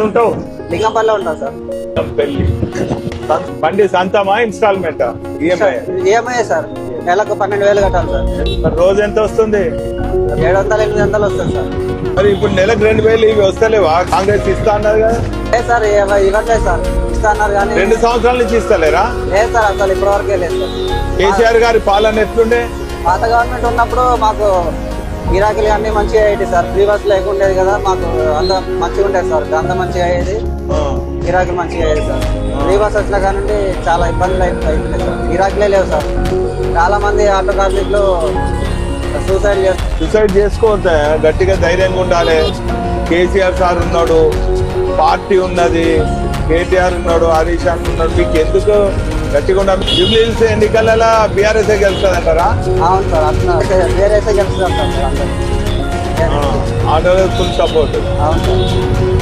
ఉంటావు లింగంపల్లిలో ఉంటాం సార్. పెళ్లి బండి సొంతమా ఇన్స్టాల్మెంట్ ఈఎంఐ సార్, నెలకు 12,000 కట్టాలి సార్. రోజు ఎంత వస్తుంది? 700-800 వస్తుంది సార్. మరి ఇప్పుడు నెలకు 2,000 ఇవి వస్తలేవా? కాంగ్రెస్ ఇస్తా అన్నారు కదా. లేదు సార్, ఇవ్వట్లేదు సార్. ఇస్తా అన్నారు కానీ 2 సంవత్సరాల నుంచి ఇస్తలేరా? లేదు సార్, అసలు ఇప్పటి వరకే లేదు సార్. కేసీఆర్ గారి పాలన ఎట్లుండే? పాత గవర్నమెంట్ ఉన్నప్పుడు మాకు గిరాకీలు అన్ని మంచిగా అయ్యేది సార్. ఫ్రీ బస్ లేకుండేది కదా, మాకు అంత మంచిగా ఉండేది సార్. అంత మంచిగా అయ్యేది, గిరాకీలు మంచిగా అయ్యేది సార్. ఫ్రీ బస్ వచ్చిన కానీ చాలా ఇబ్బందులు అయిపోయింది సార్. గిరాకీలే లేవు సార్. చాలా మంది ఆటో కార్మికులు సూసైడ్ చేసుకోవద్దా? గట్టిగా ధైర్యంగా ఉండాలి. కేసీఆర్ సార్ ఉన్నాడు, పార్టీ ఉన్నది, కేటీఆర్ ఉన్నాడు, హరీష్ అన్న ఉన్నాడు. మీకు ఎందుకు గట్టిగా ఉండాలి? జూబ్లీహిల్స్ ఎన్నికలలో బీఆర్ఎస్ గెలుస్తుంది అంటారా? అవును సార్, అట్లా బీఆర్ఎస్ గెలుస్తుంది సార్. Auto full support. అవును సార్.